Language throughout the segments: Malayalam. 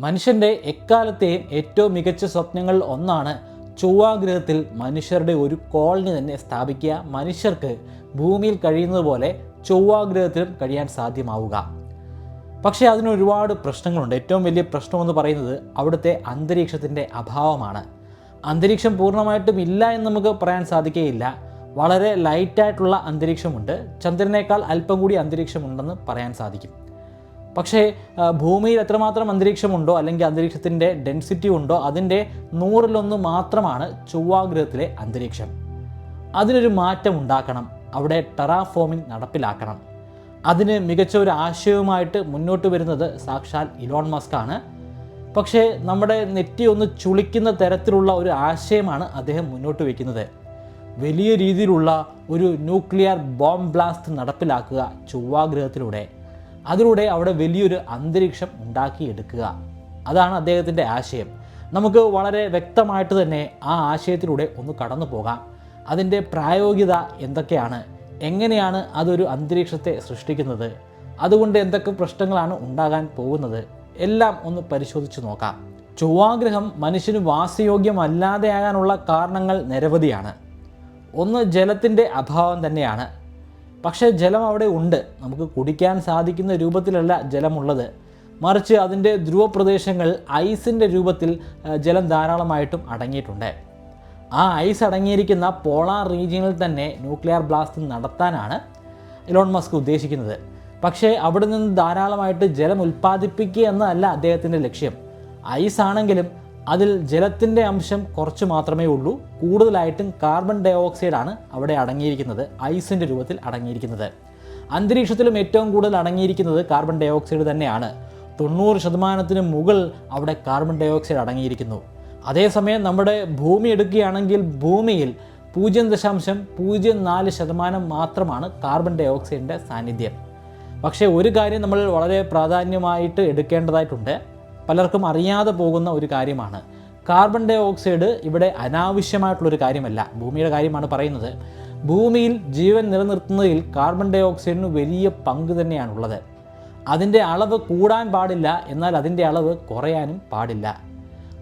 മനുഷ്യൻ്റെ എക്കാലത്തെയും ഏറ്റവും മികച്ച സ്വപ്നങ്ങളിൽ ഒന്നാണ് ചൊവ്വാഗ്രഹത്തിൽ മനുഷ്യരുടെ ഒരു കോളനി തന്നെ സ്ഥാപിക്കുക, മനുഷ്യർക്ക് ഭൂമിയിൽ കഴിയുന്നത് പോലെ ചൊവ്വാഗ്രഹത്തിലും കഴിയാൻ സാധ്യമാവുക. പക്ഷേ അതിനൊരുപാട് പ്രശ്നങ്ങളുണ്ട്. ഏറ്റവും വലിയ പ്രശ്നമെന്ന് പറയുന്നത് അവിടുത്തെ അന്തരീക്ഷത്തിൻ്റെ അഭാവമാണ്. അന്തരീക്ഷം പൂർണ്ണമായിട്ടും ഇല്ല എന്ന് നമുക്ക് പറയാൻ സാധിക്കുകയില്ല. വളരെ ലൈറ്റായിട്ടുള്ള അന്തരീക്ഷമുണ്ട്. ചന്ദ്രനേക്കാൾ അല്പം കൂടി അന്തരീക്ഷമുണ്ടെന്ന് പറയാൻ സാധിക്കും. പക്ഷേ ഭൂമിയിൽ എത്രമാത്രം അന്തരീക്ഷമുണ്ടോ അല്ലെങ്കിൽ അന്തരീക്ഷത്തിൻ്റെ ഡെൻസിറ്റി ഉണ്ടോ അതിൻ്റെ 100% മാത്രമാണ് ചൊവ്വാഗ്രഹത്തിലെ അന്തരീക്ഷം. അതിനൊരു മാറ്റം ഉണ്ടാക്കണം. അവിടെ ടെറാഫോമിംഗ് നടപ്പിലാക്കണം. അതിന് മികച്ച ഒരു ആശയവുമായിട്ട് മുന്നോട്ട് വരുന്നത് സാക്ഷാൽ ഇലോൺ മസ്ക് ആണ്. പക്ഷേ നമ്മുടെ നെറ്റി ഒന്ന് ചുളിക്കുന്ന തരത്തിലുള്ള ഒരു ആശയമാണ് അദ്ദേഹം മുന്നോട്ട് വയ്ക്കുന്നത്. വലിയ രീതിയിലുള്ള ഒരു ന്യൂക്ലിയർ ബോംബ് ബ്ലാസ്റ്റ് നടപ്പിലാക്കുക ചൊവ്വാഗ്രഹത്തിലൂടെ. അതിലൂടെ അവിടെ വലിയൊരു അന്തരീക്ഷം ഉണ്ടാക്കിയെടുക്കുക. അതാണ് അദ്ദേഹത്തിൻ്റെ ആശയം. നമുക്ക് വളരെ വ്യക്തമായിട്ട് തന്നെ ആ ആശയത്തിലൂടെ ഒന്ന് കടന്നു പോകാം. അതിൻ്റെ പ്രായോഗികത എന്തൊക്കെയാണ്, എങ്ങനെയാണ് അതൊരു അന്തരീക്ഷത്തെ സൃഷ്ടിക്കുന്നത്, അതുകൊണ്ട് എന്തൊക്കെ പ്രശ്നങ്ങളാണ് ഉണ്ടാകാൻ പോകുന്നത്, എല്ലാം ഒന്ന് പരിശോധിച്ച് നോക്കാം. ചൊവ്വാഗ്രഹം മനുഷ്യന് വാസയോഗ്യമല്ലാതെയാകാനുള്ള കാരണങ്ങൾ നിരവധിയാണ്. ഒന്ന് ജലത്തിൻ്റെ അഭാവം തന്നെയാണ്. പക്ഷേ ജലം അവിടെ ഉണ്ട്. നമുക്ക് കുടിക്കാൻ സാധിക്കുന്ന രൂപത്തിലല്ല ജലമുള്ളത്. മറിച്ച് അതിൻ്റെ ധ്രുവപ്രദേശങ്ങൾ ഐസിൻ്റെ രൂപത്തിൽ ജലം ധാരാളമായിട്ടും അടങ്ങിയിട്ടുണ്ട്. ആ ഐസ് അടങ്ങിയിരിക്കുന്ന പോളാർ റീജിയനിൽ തന്നെ ന്യൂക്ലിയർ ബ്ലാസ്റ്റ് നടത്താനാണ് ഇലോൺ മസ്ക് ഉദ്ദേശിക്കുന്നത്. പക്ഷേ അവിടെ നിന്ന് ധാരാളമായിട്ട് ജലം ഉൽപ്പാദിപ്പിക്കുക എന്നതല്ല അദ്ദേഹത്തിൻ്റെ ലക്ഷ്യം. ഐസ് ആണെങ്കിലും അതിൽ ജലത്തിൻ്റെ അംശം കുറച്ച് മാത്രമേ ഉള്ളൂ. കൂടുതലായിട്ടും കാർബൺ ഡൈ ഓക്സൈഡാണ് അവിടെ അടങ്ങിയിരിക്കുന്നത്, ഐസിൻ്റെ രൂപത്തിൽ അടങ്ങിയിരിക്കുന്നത്. അന്തരീക്ഷത്തിലും ഏറ്റവും കൂടുതൽ അടങ്ങിയിരിക്കുന്നത് കാർബൺ ഡൈ ഓക്സൈഡ് തന്നെയാണ്. 90% മുകളിൽ അവിടെ കാർബൺ ഡൈ ഓക്സൈഡ് അടങ്ങിയിരിക്കുന്നു. അതേസമയം നമ്മുടെ ഭൂമി എടുക്കുകയാണെങ്കിൽ ഭൂമിയിൽ 0.04% മാത്രമാണ് കാർബൺ ഡൈ ഓക്സൈഡിൻ്റെ സാന്നിധ്യം. പക്ഷേ ഒരു കാര്യം നമ്മൾ വളരെ പ്രാധാന്യമായിട്ട് എടുക്കേണ്ടതായിട്ടുണ്ട്. പലർക്കും അറിയാതെ പോകുന്ന ഒരു കാര്യമാണ്. കാർബൺ ഡൈ ഓക്സൈഡ് ഇവിടെ അനാവശ്യമായിട്ടുള്ളൊരു കാര്യമല്ല, ഭൂമിയുടെ കാര്യമാണ് പറയുന്നത്. ഭൂമിയിൽ ജീവൻ നിലനിർത്തുന്നതിൽ കാർബൺ ഡൈ ഓക്സൈഡിന് വലിയ പങ്ക് തന്നെയാണുള്ളത്. അതിൻ്റെ അളവ് കൂടാൻ പാടില്ല, എന്നാൽ അതിൻ്റെ അളവ് കുറയാനും പാടില്ല.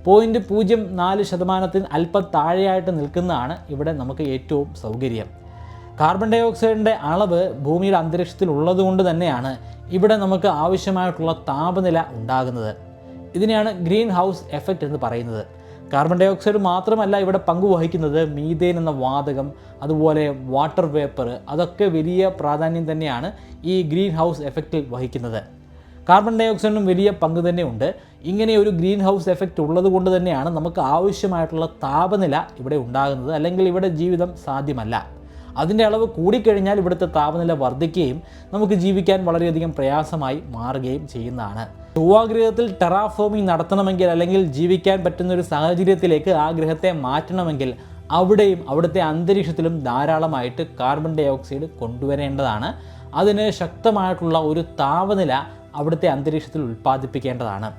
0.04% അല്പം താഴെയായിട്ട് നിൽക്കുന്നതാണ് ഇവിടെ നമുക്ക് ഏറ്റവും സൗകര്യം. കാർബൺ ഡൈ ഓക്സൈഡിൻ്റെ അളവ് ഭൂമിയുടെ അന്തരീക്ഷത്തിൽ ഉള്ളതുകൊണ്ട് തന്നെയാണ് ഇവിടെ നമുക്ക് ആവശ്യമായിട്ടുള്ള താപനില ഉണ്ടാകുന്നത്. ഇതിനെയാണ് ഗ്രീൻ ഹൗസ് എഫക്റ്റ് എന്ന് പറയുന്നത്. കാർബൺ ഡൈ ഓക്സൈഡ് മാത്രമല്ല ഇവിടെ പങ്കുവഹിക്കുന്നത്. മീഥേൻ എന്ന വാതകം, അതുപോലെ വാട്ടർ വേപ്പർ, അതൊക്കെ വലിയ പ്രാധാന്യം തന്നെയാണ് ഈ ഗ്രീൻ ഹൗസ് എഫക്റ്റിൽ വഹിക്കുന്നത്. കാർബൺ ഡൈ ഓക്സൈഡിനും വലിയ പങ്ക് തന്നെയുണ്ട്. ഇങ്ങനെ ഒരു ഗ്രീൻ ഹൗസ് എഫക്റ്റ് ഉള്ളത് കൊണ്ട് തന്നെയാണ് നമുക്ക് ആവശ്യമായിട്ടുള്ള താപനില ഇവിടെ ഉണ്ടാകുന്നത്. അല്ലെങ്കിൽ ഇവിടെ ജീവിതം സാധ്യമല്ല. അതിൻ്റെ അളവ് കൂടിക്കഴിഞ്ഞാൽ ഇവിടുത്തെ താപനില വർദ്ധിക്കുകയും നമുക്ക് ജീവിക്കാൻ വളരെയധികം പ്രയാസമായി മാറുകയും ചെയ്യുന്നതാണ്. ചൊവ്വാഗ്രഹത്തിൽ ടെറാഫോമിംഗ് നടത്തണമെങ്കിൽ അല്ലെങ്കിൽ ജീവിക്കാൻ പറ്റുന്ന ഒരു സാഹചര്യത്തിലേക്ക് ആ ഗ്രഹത്തെ മാറ്റണമെങ്കിൽ അവിടെയും അവിടുത്തെ അന്തരീക്ഷത്തിലും ധാരാളമായിട്ട് കാർബൺ ഡൈ ഓക്സൈഡ് കൊണ്ടുവരേണ്ടതാണ്. അതിന് ശക്തമായിട്ടുള്ള ഒരു താപനില അവിടുത്തെ അന്തരീക്ഷത്തിൽ ഉൽപ്പാദിപ്പിക്കേണ്ടതാണ്.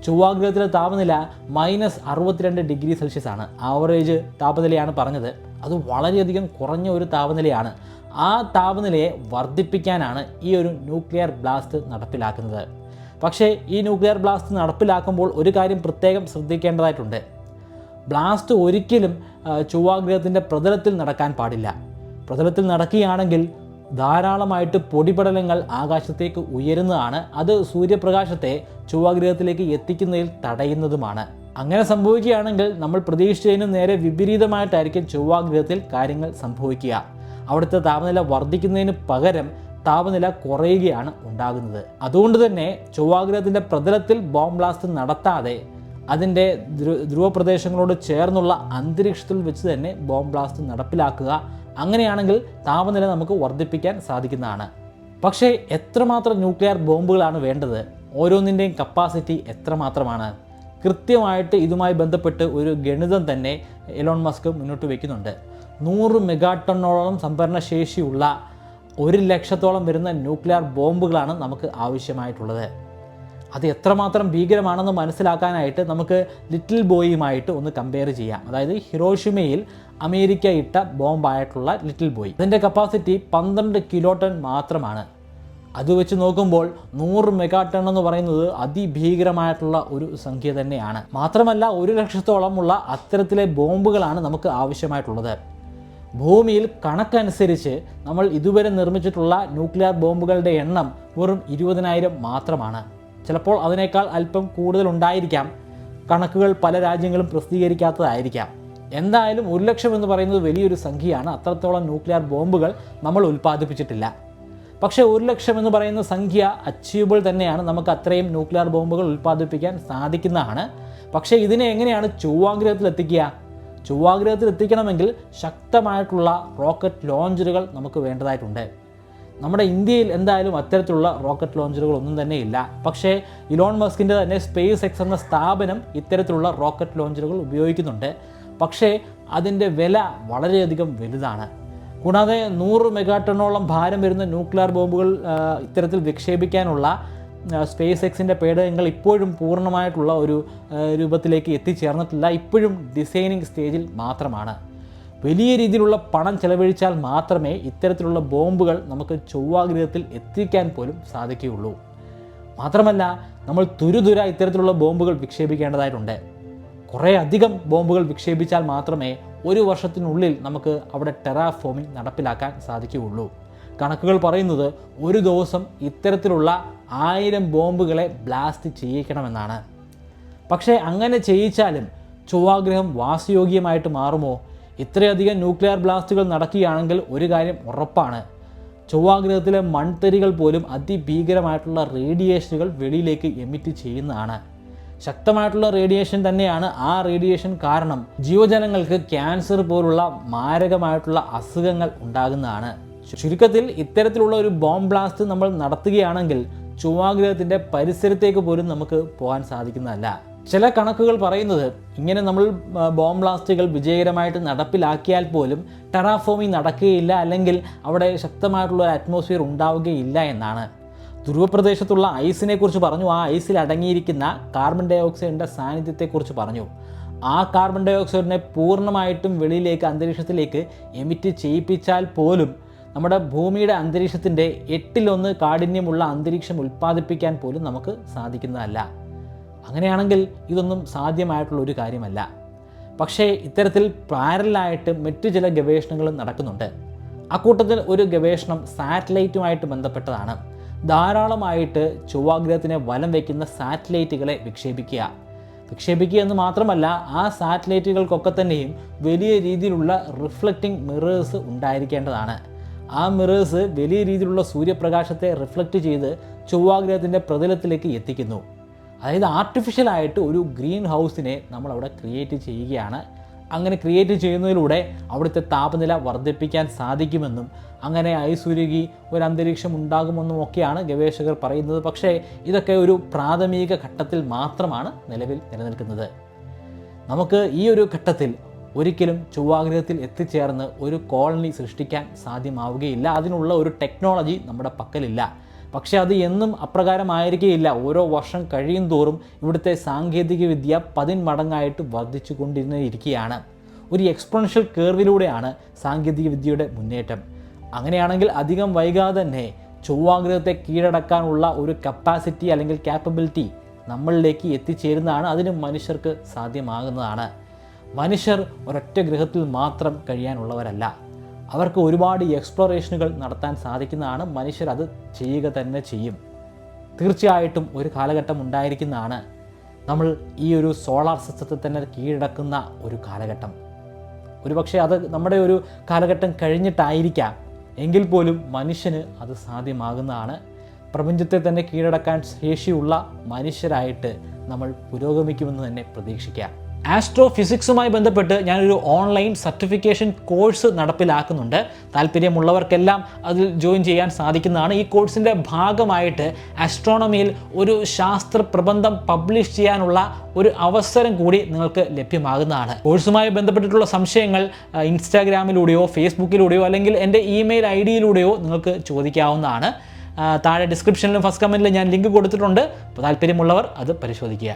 ചൊവ്വാഗ്രഹത്തിലെ താപനില -62°C ആണ്. ആവറേജ് താപനിലയാണ് പറഞ്ഞത്. അത് വളരെയധികം കുറഞ്ഞ ഒരു താപനിലയാണ്. ആ താപനിലയെ വർദ്ധിപ്പിക്കാനാണ് ഈ ഒരു ന്യൂക്ലിയർ ബ്ലാസ്റ്റ് നടപ്പിലാക്കുന്നത്. പക്ഷേ ഈ ന്യൂക്ലിയർ ബ്ലാസ്റ്റ് നടപ്പിലാക്കുമ്പോൾ ഒരു കാര്യം പ്രത്യേകം ശ്രദ്ധിക്കേണ്ടതായിട്ടുണ്ട്. ബ്ലാസ്റ്റ് ഒരിക്കലും ചൊവ്വാഗ്രഹത്തിൻ്റെ പ്രതലത്തിൽ നടക്കാൻ പാടില്ല. പ്രതലത്തിൽ നടക്കുകയാണെങ്കിൽ ധാരാളമായിട്ട് പൊടിപടലങ്ങൾ ആകാശത്തേക്ക് ഉയരുന്നതാണ്. അത് സൂര്യപ്രകാശത്തെ ചൊവ്വാഗ്രഹത്തിലേക്ക് എത്തിക്കുന്നതിൽ തടയുന്നതുമാണ്. അങ്ങനെ സംഭവിക്കുകയാണെങ്കിൽ നമ്മൾ പ്രതീക്ഷിച്ചതിനും നേരെ വിപരീതമായിട്ടായിരിക്കും ചൊവ്വാഗ്രഹത്തിൽ കാര്യങ്ങൾ സംഭവിക്കുക. അവിടുത്തെ താപനില വർദ്ധിക്കുന്നതിന് പകരം താപനില കുറയുകയാണ് ഉണ്ടാകുന്നത്. അതുകൊണ്ട് തന്നെ ചൊവ്വാഗ്രഹത്തിൻ്റെ പ്രതലത്തിൽ ബോംബ് ബ്ലാസ്റ്റ് നടത്താതെ അതിൻ്റെ ധ്രുവപ്രദേശങ്ങളോട് ചേർന്നുള്ള അന്തരീക്ഷത്തിൽ വെച്ച് തന്നെ ബോംബ് ബ്ലാസ്റ്റ് നടപ്പിലാക്കുക. അങ്ങനെയാണെങ്കിൽ താപനില നമുക്ക് വർദ്ധിപ്പിക്കാൻ സാധിക്കുന്നതാണ്. പക്ഷേ എത്രമാത്രം ന്യൂക്ലിയർ ബോംബുകളാണ് വേണ്ടത്? ഓരോന്നിൻ്റെയും കപ്പാസിറ്റി എത്രമാത്രമാണ്? കൃത്യമായിട്ട് ഇതുമായി ബന്ധപ്പെട്ട് ഒരു ഗണിതം തന്നെ എലോൺ മസ്ക് മുന്നോട്ട് വയ്ക്കുന്നുണ്ട്. 100 മെഗാടണ്ണോളം സംഭരണശേഷിയുള്ള 100,000-ഓളം വരുന്ന ന്യൂക്ലിയർ ബോംബുകളാണ് നമുക്ക് ആവശ്യമായിട്ടുള്ളത്. അത് എത്രമാത്രം ഭീകരമാണെന്ന് മനസ്സിലാക്കാനായിട്ട് നമുക്ക് ലിറ്റിൽ ബോയിയുമായിട്ട് ഒന്ന് കമ്പയർ ചെയ്യാം. അതായത് ഹിരോഷിമയിൽ അമേരിക്ക ഇട്ട ബോംബായിട്ടുള്ള ലിറ്റിൽ ബോയ്, അതിൻ്റെ കപ്പാസിറ്റി 12 കിലോടൺ മാത്രമാണ്. അത് വെച്ച് നോക്കുമ്പോൾ 100 മെഗാ ടൺ എന്ന് പറയുന്നത് അതിഭീകരമായിട്ടുള്ള ഒരു സംഖ്യ തന്നെയാണ്. മാത്രമല്ല 1,00,000-ഓളമുള്ള അത്തരത്തിലെ ബോംബുകളാണ് നമുക്ക് ആവശ്യമായിട്ടുള്ളത്. ഭൂമിയിൽ കണക്കനുസരിച്ച് നമ്മൾ ഇതുവരെ നിർമ്മിച്ചിട്ടുള്ള ന്യൂക്ലിയർ ബോംബുകളുടെ എണ്ണം വെറും 20,000 മാത്രമാണ്. ചിലപ്പോൾ അതിനേക്കാൾ അല്പം കൂടുതലുണ്ടായിരിക്കാം. കണക്കുകൾ പല രാജ്യങ്ങളും പ്രസിദ്ധീകരിക്കാത്തതായിരിക്കാം. എന്തായാലും 1,00,000 എന്ന് പറയുന്നത് വലിയൊരു സംഖ്യയാണ്. അത്രത്തോളം ന്യൂക്ലിയർ ബോംബുകൾ നമ്മൾ ഉൽപ്പാദിപ്പിച്ചിട്ടില്ല. പക്ഷേ 1,00,000 എന്ന് പറയുന്ന സംഖ്യ അച്ചീവബിൾ തന്നെയാണ്. നമുക്ക് അത്രയും ന്യൂക്ലിയർ ബോംബുകൾ ഉൽപ്പാദിപ്പിക്കാൻ സാധിക്കുന്നതാണ്. പക്ഷേ ഇതിനെ എങ്ങനെയാണ് ചൊവ്വാഗ്രഹത്തിൽ എത്തിക്കുക? ചൊവ്വാഗ്രഹത്തിൽ എത്തിക്കണമെങ്കിൽ ശക്തമായിട്ടുള്ള റോക്കറ്റ് ലോഞ്ചറുകൾ നമുക്ക് വേണ്ടതായിട്ടുണ്ട്. നമ്മുടെ ഇന്ത്യയിൽ എന്തായാലും അത്തരത്തിലുള്ള റോക്കറ്റ് ലോഞ്ചറുകൾ ഒന്നും തന്നെ ഇല്ല. പക്ഷേ ഇലോൺ മസ്കിൻ്റെ തന്നെ സ്പേസ് എക്സ് എന്ന സ്ഥാപനം ഇത്തരത്തിലുള്ള റോക്കറ്റ് ലോഞ്ചറുകൾ ഉപയോഗിക്കുന്നുണ്ട്. പക്ഷേ അതിൻ്റെ വില വളരെയധികം വലുതാണ്. കൂടാതെ 100 മെഗാ ടണ്ണോളം ഭാരം വരുന്ന ന്യൂക്ലിയർ ബോംബുകൾ ഇത്തരത്തിൽ വിക്ഷേപിക്കാനുള്ള സ്പേസ് എക്സിൻ്റെ പേടകങ്ങൾ ഇപ്പോഴും പൂർണ്ണമായിട്ടുള്ള ഒരു രൂപത്തിലേക്ക് എത്തിച്ചേർന്നിട്ടില്ല. ഇപ്പോഴും ഡിസൈനിങ് സ്റ്റേജിൽ മാത്രമാണ്. വലിയ രീതിയിലുള്ള പണം ചെലവഴിച്ചാൽ മാത്രമേ ഇത്തരത്തിലുള്ള ബോംബുകൾ നമുക്ക് ചൊവ്വാഗ്രഹത്തിൽ എത്തിക്കാൻ പോലും സാധിക്കുകയുള്ളൂ. മാത്രമല്ല നമ്മൾ തുരുതുര ഇത്തരത്തിലുള്ള ബോംബുകൾ വിക്ഷേപിക്കേണ്ടതായിട്ടുണ്ട്. കുറേ അധികം ബോംബുകൾ വിക്ഷേപിച്ചാൽ മാത്രമേ ഒരു വർഷത്തിനുള്ളിൽ നമുക്ക് അവിടെ ടെറാഫോമിംഗ് നടപ്പിലാക്കാൻ സാധിക്കുകയുള്ളൂ. കണക്കുകൾ പറയുന്നത് ഒരു ദിവസം ഇത്തരത്തിലുള്ള 1000 ബോംബുകളെ ബ്ലാസ്റ്റ് ചെയ്യിക്കണമെന്നാണ്. പക്ഷേ അങ്ങനെ ചെയ്യിച്ചാലും ചൊവ്വാഗ്രഹം വാസയോഗ്യമായിട്ട് മാറുമോ? ഇത്രയധികം ന്യൂക്ലിയർ ബ്ലാസ്റ്റുകൾ നടക്കുകയാണെങ്കിൽ ഒരു കാര്യം ഉറപ്പാണ്, ചൊവ്വാഗ്രഹത്തിലെ മൺതരികൾ പോലും അതിഭീകരമായിട്ടുള്ള റേഡിയേഷനുകൾ വെളിയിലേക്ക് എമിറ്റ് ചെയ്യുന്നതാണ്. ശക്തമായിട്ടുള്ള റേഡിയേഷൻ തന്നെയാണ്. ആ റേഡിയേഷൻ കാരണം ജീവജാലങ്ങൾക്ക് ക്യാൻസർ പോലുള്ള മാരകമായിട്ടുള്ള അസുഖങ്ങൾ ഉണ്ടാകുന്നതാണ്. ചുരുക്കത്തിൽ ഇത്തരത്തിലുള്ള ഒരു ബോംബ് ബ്ലാസ്റ്റ് നമ്മൾ നടത്തുകയാണെങ്കിൽ ചൊവ്വാഗ്രഹത്തിൻ്റെ പരിസരത്തേക്ക് പോലും നമുക്ക് പോകാൻ സാധിക്കുന്നതല്ല. ചില കണക്കുകൾ പറയുന്നത് ഇങ്ങനെ നമ്മൾ ബോംബ് ബ്ലാസ്റ്റുകൾ വിജയകരമായിട്ട് നടപ്പിലാക്കിയാൽ പോലും ടെറാഫോമിംഗ് നടക്കുകയില്ല, അല്ലെങ്കിൽ അവിടെ ശക്തമായിട്ടുള്ള ഒരു അറ്റ്മോസ്ഫിയർ ഉണ്ടാവുകയില്ല എന്നാണ്. ധ്രുവപ്രദേശത്തുള്ള ഐസിനെ കുറിച്ച് പറഞ്ഞു. ആ ഐസിൽ അടങ്ങിയിരിക്കുന്ന കാർബൺ ഡൈ ഓക്സൈഡിൻ്റെ സാന്നിധ്യത്തെക്കുറിച്ച് പറഞ്ഞു. ആ കാർബൺ ഡൈ ഓക്സൈഡിനെ പൂർണ്ണമായിട്ടും വെളിയിലേക്ക് അന്തരീക്ഷത്തിലേക്ക് എമിറ്റ് ചെയ്യിപ്പിച്ചാൽ പോലും നമ്മുടെ ഭൂമിയുടെ അന്തരീക്ഷത്തിൻ്റെ 8/1 കാഠിന്യമുള്ള അന്തരീക്ഷം ഉൽപ്പാദിപ്പിക്കാൻ പോലും നമുക്ക് സാധിക്കുന്നതല്ല. അങ്ങനെയാണെങ്കിൽ ഇതൊന്നും സാധ്യമായിട്ടുള്ളൊരു കാര്യമല്ല. പക്ഷേ ഇത്തരത്തിൽ പാരലായിട്ട് മറ്റു ചില ഗവേഷണങ്ങളും നടക്കുന്നുണ്ട്. അക്കൂട്ടത്തിൽ ഒരു ഗവേഷണം സാറ്റലൈറ്റുമായിട്ട് ബന്ധപ്പെട്ടതാണ്. ധാരാളമായിട്ട് ചൊവ്വാഗ്രഹത്തിനെ വലം വയ്ക്കുന്ന സാറ്റലൈറ്റുകളെ വിക്ഷേപിക്കുക എന്ന് മാത്രമല്ല, ആ സാറ്റലൈറ്റുകൾക്കൊക്കെ തന്നെയും വലിയ രീതിയിലുള്ള റിഫ്ലക്റ്റിംഗ് മിറേഴ്സ് ഉണ്ടായിരിക്കേണ്ടതാണ്. ആ മിറേഴ്സ് വലിയ രീതിയിലുള്ള സൂര്യപ്രകാശത്തെ റിഫ്ലക്റ്റ് ചെയ്ത് ചൊവ്വാഗ്രഹത്തിൻ്റെ പ്രതലത്തിലേക്ക് എത്തിക്കുന്നു. അതായത് ആർട്ടിഫിഷ്യലായിട്ട് ഒരു ഗ്രീൻ ഹൗസിനെ നമ്മളവിടെ ക്രിയേറ്റ് ചെയ്യുകയാണ്. അങ്ങനെ ക്രിയേറ്റ് ചെയ്യുന്നതിലൂടെ അവിടുത്തെ താപനില വർദ്ധിപ്പിക്കാൻ സാധിക്കുമെന്നും അങ്ങനെ ഐസുരുകി ഒരു അന്തരീക്ഷം ഉണ്ടാകുമെന്നും ഒക്കെയാണ് ഗവേഷകർ പറയുന്നത്. പക്ഷേ ഇതൊക്കെ ഒരു പ്രാഥമിക ഘട്ടത്തിൽ മാത്രമാണ് നിലവിൽ നിലനിൽക്കുന്നത്. നമുക്ക് ഈ ഒരു ഘട്ടത്തിൽ ഒരിക്കലും ചൊവ്വാഗ്രഹത്തിൽ എത്തിച്ചേർന്ന് ഒരു കോളനി സൃഷ്ടിക്കാൻ സാധ്യമാവുകയില്ല. അതിനുള്ള ഒരു ടെക്നോളജി നമ്മുടെ പക്കലില്ല. പക്ഷേ അത് എന്നും അപ്രകാരമായിരിക്കുകയില്ല. ഓരോ വർഷം കഴിയും തോറും ഇവിടുത്തെ സാങ്കേതിക വിദ്യ 10 മടങ്ങായിട്ട് വർദ്ധിച്ചു കൊണ്ടിരിക്കുകയാണ്. ഒരു എക്സ്പോണൻഷ്യൽ കേർവിലൂടെയാണ് സാങ്കേതിക വിദ്യയുടെ മുന്നേറ്റം. അങ്ങനെയാണെങ്കിൽ അധികം വൈകാതെ തന്നെ ചൊവ്വാഗ്രഹത്തെ കീഴടക്കാനുള്ള ഒരു കപ്പാസിറ്റി അല്ലെങ്കിൽ ക്യാപ്പബിലിറ്റി നമ്മളിലേക്ക് എത്തിച്ചേരുന്നതാണ്. അതിന് മനുഷ്യർക്ക് സാധ്യമാകുന്നതാണ്. മനുഷ്യർ ഒരൊറ്റ ഗ്രഹത്തിൽ മാത്രം കഴിയാനുള്ളവരല്ല. അവർക്ക് ഒരുപാട് എക്സ്പ്ലോറേഷനുകൾ നടത്താൻ സാധിക്കുന്നതാണ്. മനുഷ്യർ അത് ചെയ്യുക തന്നെ ചെയ്യും. തീർച്ചയായിട്ടും ഒരു കാലഘട്ടം ഉണ്ടായിരിക്കുന്നതാണ് നമ്മൾ ഈ ഒരു സോളാർ സിസ്റ്റത്തെ തന്നെ കീഴടക്കുന്ന ഒരു കാലഘട്ടം. ഒരുപക്ഷെ അത് നമ്മുടെ ഒരു കാലഘട്ടം കഴിഞ്ഞിട്ടായിരിക്കാം. എങ്കിൽ പോലും മനുഷ്യന് അത് സാധ്യമാകുന്നതാണ്. പ്രപഞ്ചത്തെ തന്നെ കീഴടക്കാൻ ശേഷിയുള്ള മനുഷ്യരായിട്ട് നമ്മൾ പുരോഗമിക്കുമെന്ന് തന്നെ പ്രതീക്ഷിക്കാം. ആസ്ട്രോ ഫിസിക്സുമായി ബന്ധപ്പെട്ട് ഞാനൊരു ഓൺലൈൻ സർട്ടിഫിക്കേഷൻ കോഴ്സ് നടപ്പിലാക്കുന്നുണ്ട്. താല്പര്യമുള്ളവർക്കെല്ലാം അതിൽ ജോയിൻ ചെയ്യാൻ സാധിക്കുന്നതാണ്. ഈ കോഴ്സിൻ്റെ ഭാഗമായിട്ട് ആസ്ട്രോണമിയിൽ ഒരു ശാസ്ത്ര പ്രബന്ധം പബ്ലിഷ് ചെയ്യാനുള്ള ഒരു അവസരം കൂടി നിങ്ങൾക്ക് ലഭ്യമാകുന്നതാണ്. കോഴ്സുമായി ബന്ധപ്പെട്ടിട്ടുള്ള സംശയങ്ങൾ ഇൻസ്റ്റാഗ്രാമിലൂടെയോ ഫേസ്ബുക്കിലൂടെയോ അല്ലെങ്കിൽ എൻ്റെ ഇമെയിൽ ID-യിലൂടെയോ നിങ്ങൾക്ക് ചോദിക്കാവുന്നതാണ്. താഴെ ഡിസ്ക്രിപ്ഷനിലും ഫസ്റ്റ് കമൻറ്റിലും ഞാൻ ലിങ്ക് കൊടുത്തിട്ടുണ്ട്. അപ്പോൾ താല്പര്യമുള്ളവർ അത് പരിശോധിക്കുക.